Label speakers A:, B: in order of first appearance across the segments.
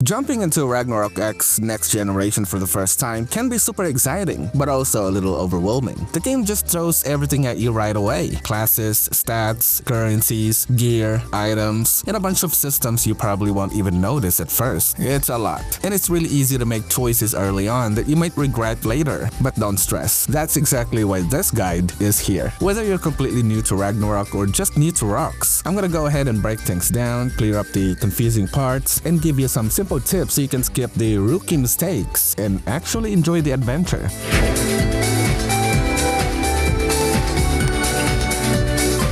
A: Jumping into Ragnarok X Next Generation for the first time can be super exciting, but also a little overwhelming. The game just throws everything at you right away. Classes, stats, currencies, gear, items, and a bunch of systems you probably won't even notice at first. It's a lot, and it's really easy to make choices early on that you might regret later. But don't stress, that's exactly why this guide is here. Whether you're completely new to Ragnarok or just new to ROX, I'm gonna go ahead and break things down, clear up the confusing parts, and give you some simple tips so you can skip the rookie mistakes and actually enjoy the adventure.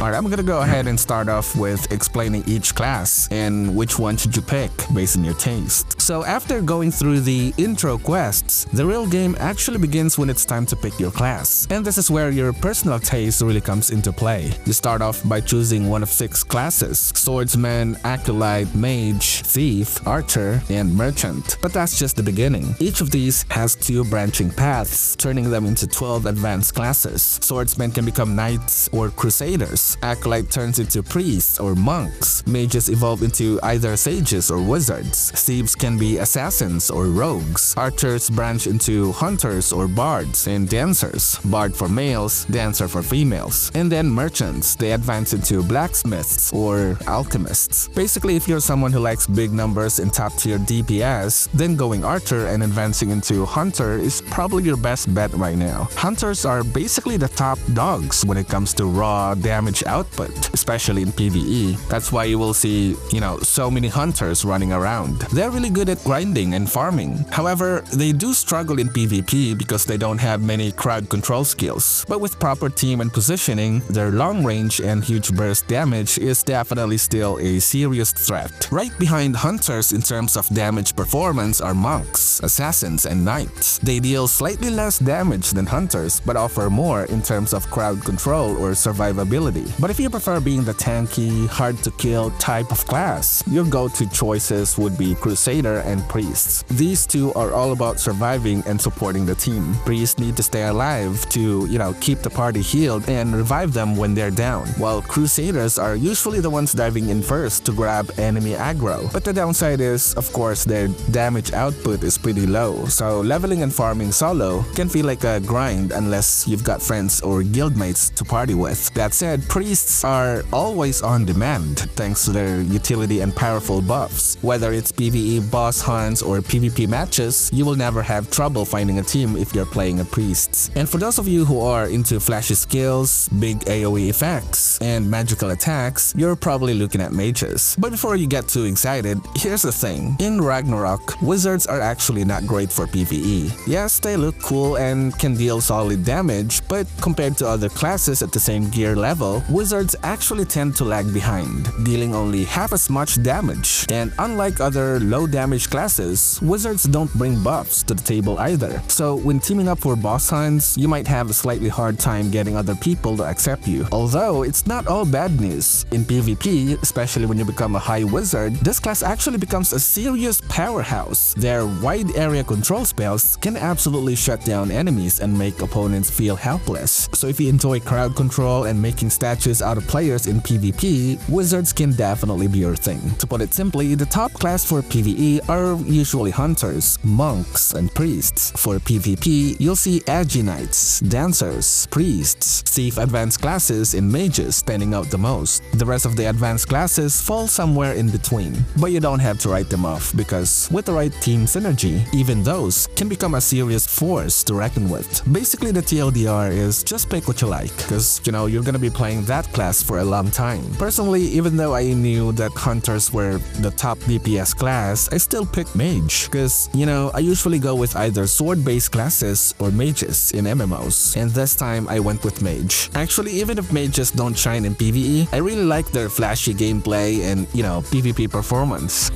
A: Alright, I'm gonna go ahead and start off with explaining each class and which one should you pick based on your taste. So after going through the intro quests, the real game actually begins when it's time to pick your class. And this is where your personal taste really comes into play. You start off by choosing one of 6 classes: Swordsman, Acolyte, Mage, Thief, Archer, and Merchant. But that's just the beginning. Each of these has 2 branching paths, turning them into 12 advanced classes. Swordsmen can become Knights or Crusaders. Acolyte turns into priests or monks. Mages evolve into either sages or wizards. Thieves can be assassins or rogues. Archers branch into hunters or bards. And dancers, bard for males, dancer for females. And then merchants, they advance into blacksmiths or alchemists. Basically, if you're someone who likes big numbers and top tier DPS, then going archer and advancing into hunter is probably your best bet right now. Hunters are basically the top dogs when it comes to raw damage output, especially in PvE. That's why you will see, so many hunters running around. They're really good at grinding and farming. However, they do struggle in PvP because they don't have many crowd control skills. But with proper team and positioning, their long range and huge burst damage is definitely still a serious threat. Right behind hunters in terms of damage performance are monks, assassins, and knights. They deal slightly less damage than hunters, but offer more in terms of crowd control or survivability. But if you prefer being the tanky, hard-to-kill type of class, your go-to choices would be Crusader and Priests. These two are all about surviving and supporting the team. Priests need to stay alive to, keep the party healed and revive them when they're down, while Crusaders are usually the ones diving in first to grab enemy aggro. But the downside is, of course, their damage output is pretty low, so leveling and farming solo can feel like a grind unless you've got friends or guildmates to party with. That said, Priests are always on demand thanks to their utility and powerful buffs. Whether it's PvE boss hunts or PvP matches, you will never have trouble finding a team if you're playing a Priests. And for those of you who are into flashy skills, big AoE effects, and magical attacks, you're probably looking at Mages. But before you get too excited, here's the thing. In Ragnarok, Wizards are actually not great for PvE. Yes, they look cool and can deal solid damage, but compared to other classes at the same gear level, Wizards actually tend to lag behind, dealing only half as much damage. And unlike other low damage classes, Wizards don't bring buffs to the table either. So when teaming up for boss hunts, you might have a slightly hard time getting other people to accept you. Although it's not all bad news. In PvP, especially when you become a high wizard, this class actually becomes a serious powerhouse. Their wide area control spells can absolutely shut down enemies and make opponents feel helpless. So if you enjoy crowd control and making statues out of players in PvP, Wizards can definitely be your thing. To put it simply, the top class for PvE are usually hunters, monks, and priests. For PvP, you'll see edgy knights, dancers, priests, thief advanced classes, and mages standing out the most. The rest of the advanced classes fall somewhere in between, but you don't have to write them off because with the right team synergy, even those can become a serious force to reckon with. Basically, the TLDR is just pick what you like, because you're gonna be playing that class for a long time. Personally, even though I knew that hunters were the top DPS class, I still picked mage because, I usually go with either sword-based classes or mages in MMOs, and this time I went with mage. Actually, even if mages don't shine in PvE, I really like their flashy gameplay and, PvP performance.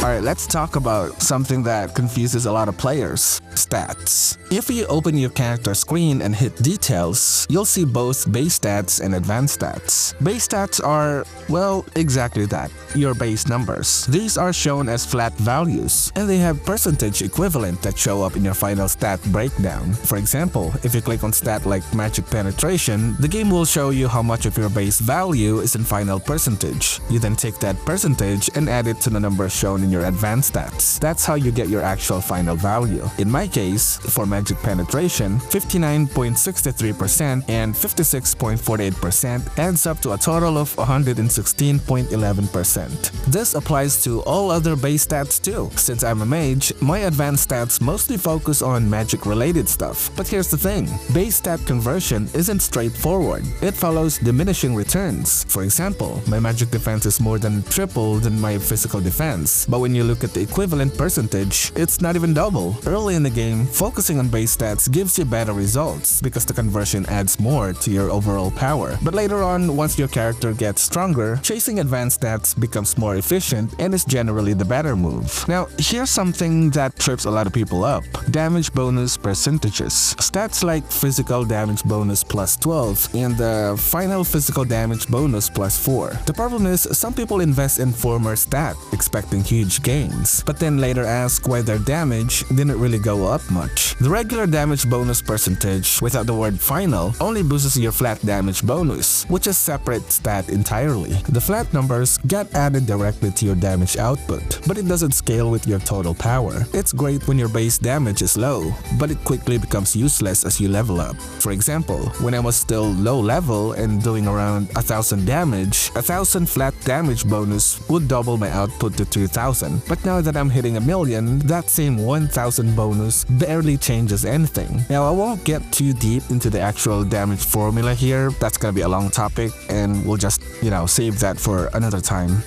A: Alright, let's talk about something that confuses a lot of players. Stats. If you open your character screen and hit details, you'll see both base stats and advanced stats. Base stats are, well, exactly that, your base numbers. These are shown as flat values, and they have percentage equivalent that show up in your final stat breakdown. For example, if you click on stat like magic penetration, the game will show you how much of your base value is in final percentage. You then take that percentage and add it to the number shown in your advanced stats. That's how you get your actual final value. In my case, for magic penetration, 59.63% and 56.48% adds up to a total of 116.11%. This applies to all other base stats too. Since I'm a mage, my advanced stats mostly focus on magic related stuff. But here's the thing, base stat conversion isn't straightforward. It follows diminishing returns. For example, my magic defense is more than triple than my physical defense. But when you look at the equivalent percentage, it's not even double. Early in the game, focusing on base stats gives you better results because the conversion adds more to your overall power. But later on, once your character gets stronger, chasing advanced stats becomes more efficient and is generally the better move. Now, here's something that trips a lot of people up. Damage bonus percentages. Stats like physical damage bonus plus 12 and the final physical damage bonus plus 4. The problem is, some people invest in former stat, expecting huge gains, but then later ask why their damage didn't really go up much. The regular damage bonus percentage, without the word final, only boosts your flat damage bonus, which is separate stat entirely. The flat numbers get added directly to your damage output, but it doesn't scale with your total power. It's great when your base damage is low, but it quickly becomes useless as you level up. For example, when I was still low level and doing around 1000 damage, 1000 flat damage bonus would double my output to 2000. But now that I'm hitting a million, that same 1000 bonus barely changes anything. Now, I won't get too deep into the actual damage formula here. That's gonna be a long topic and we'll just, save that for another time.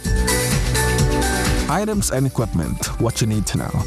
A: Items and equipment, what you need to know.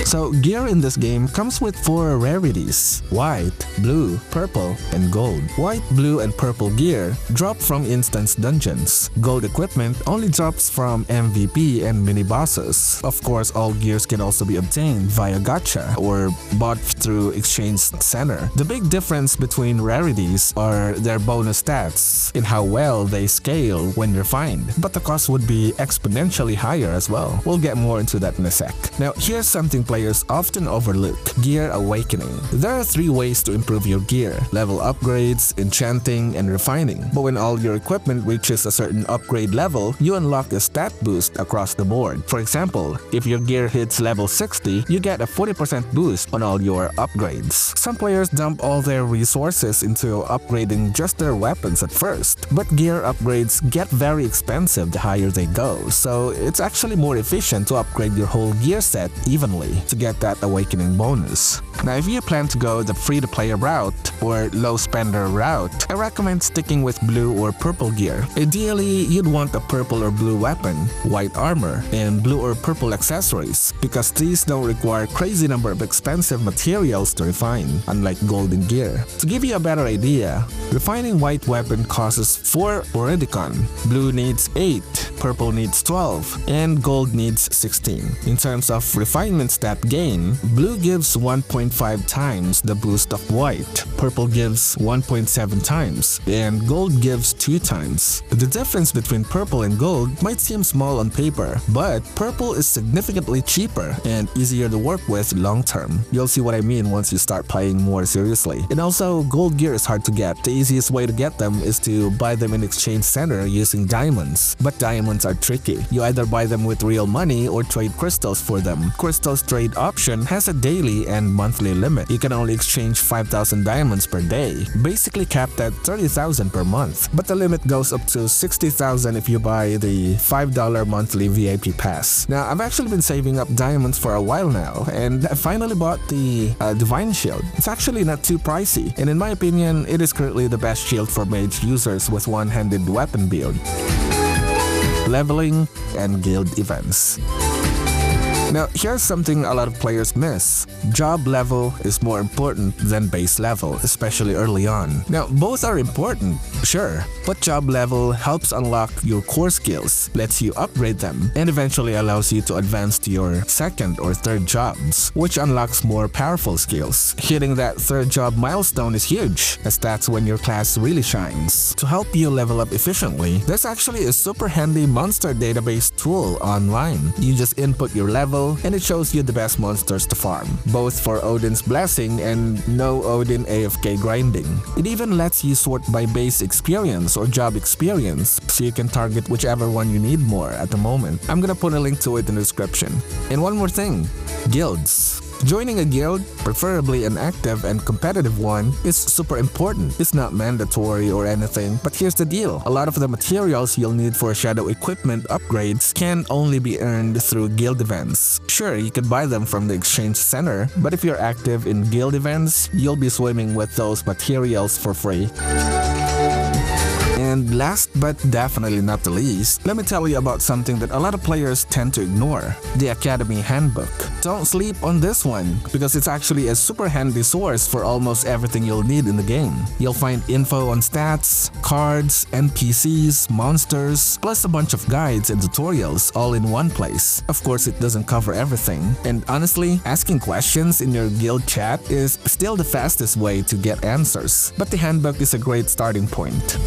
A: So, gear in this game comes with 4 rarities: white, blue, purple, and gold. White, blue, and purple gear drop from instance dungeons. Gold equipment only drops from MVP and mini-bosses. Of course, all gears can also be obtained via gacha or bought through exchange center. The big difference between rarities are their bonus stats and how well they scale when refined, but the cost would be exponentially higher as well. We'll get more into that in a sec. Now, here's something players often overlook: gear awakening. There are 3 ways to improve your gear: level upgrades, enchanting, and refining. But when all your equipment reaches a certain upgrade level, you unlock a stat boost across the board. For example, if your gear hits level 60, you get a 40% boost on all your upgrades. Some players dump all their resources into upgrading just their weapons at first, but gear upgrades get very expensive the higher they go, so it's actually more efficient to upgrade your whole gear set evenly to get that awakening bonus. Now, if you plan to go the free-to-play route or low-spender route, I recommend sticking with blue or purple gear. Ideally, you'd want a purple or blue weapon, white armor, and blue or purple accessories, because these don't require crazy number of expensive materials to refine, unlike golden gear. To give you a better idea, refining white weapon costs 4 Oridicon, blue needs 8, purple needs 12, and gold needs 16. In terms of refinement stat gain, blue gives 1.5 times the boost of white, purple gives 1.7 times, and gold gives 2 times. The difference between purple and gold might seem small on paper, but purple is significantly cheaper and easier to work with long term. You'll see what I mean once you start playing more seriously. And also, gold gear is hard to get. The easiest way to get them is to buy them in exchange center using diamonds. But diamonds are tricky. You either buy them with real money or trade crystals for them. Crystals trade option has a daily and monthly limit. You can only exchange 5,000 diamonds per day, basically capped at 30,000 per month. But the limit goes up to 60,000 if you buy the $5 monthly VIP pass. Now, I've actually been saving up diamonds for a while now, and I finally bought the Divine Shield. It's actually not too pricey, and in my opinion, it is currently the best shield for mage users with one-handed weapon build. Leveling and guild events. Now, here's something a lot of players miss. Job level is more important than base level, especially early on. Now, both are important, sure, but job level helps unlock your core skills, lets you upgrade them, and eventually allows you to advance to your second or third jobs, which unlocks more powerful skills. Hitting that third job milestone is huge, as that's when your class really shines. To help you level up efficiently, there's actually a super handy monster database tool online. You just input your level, and it shows you the best monsters to farm, both for Odin's Blessing and no Odin AFK grinding. It even lets you sort by base experience or job experience, so you can target whichever one you need more at the moment. I'm gonna put a link to it in the description. And one more thing, guilds. Joining a guild, preferably an active and competitive one, is super important. It's not mandatory or anything, but here's the deal. A lot of the materials you'll need for shadow equipment upgrades can only be earned through guild events. Sure, you could buy them from the exchange center, but if you're active in guild events, you'll be swimming with those materials for free. And last but definitely not the least, let me tell you about something that a lot of players tend to ignore, the Academy Handbook. Don't sleep on this one, because it's actually a super handy source for almost everything you'll need in the game. You'll find info on stats, cards, NPCs, monsters, plus a bunch of guides and tutorials all in one place. Of course, it doesn't cover everything, and honestly, asking questions in your guild chat is still the fastest way to get answers, but the handbook is a great starting point.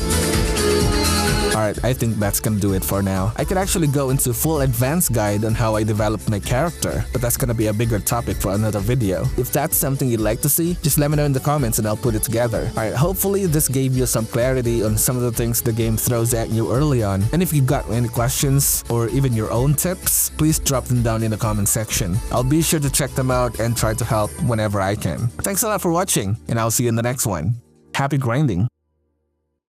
A: Alright, I think that's gonna do it for now. I could actually go into full advanced guide on how I developed my character, but that's gonna be a bigger topic for another video. If that's something you'd like to see, just let me know in the comments and I'll put it together. Alright, hopefully this gave you some clarity on some of the things the game throws at you early on. And if you've got any questions or even your own tips, please drop them down in the comment section. I'll be sure to check them out and try to help whenever I can. Thanks a lot for watching, and I'll see you in the next one. Happy grinding!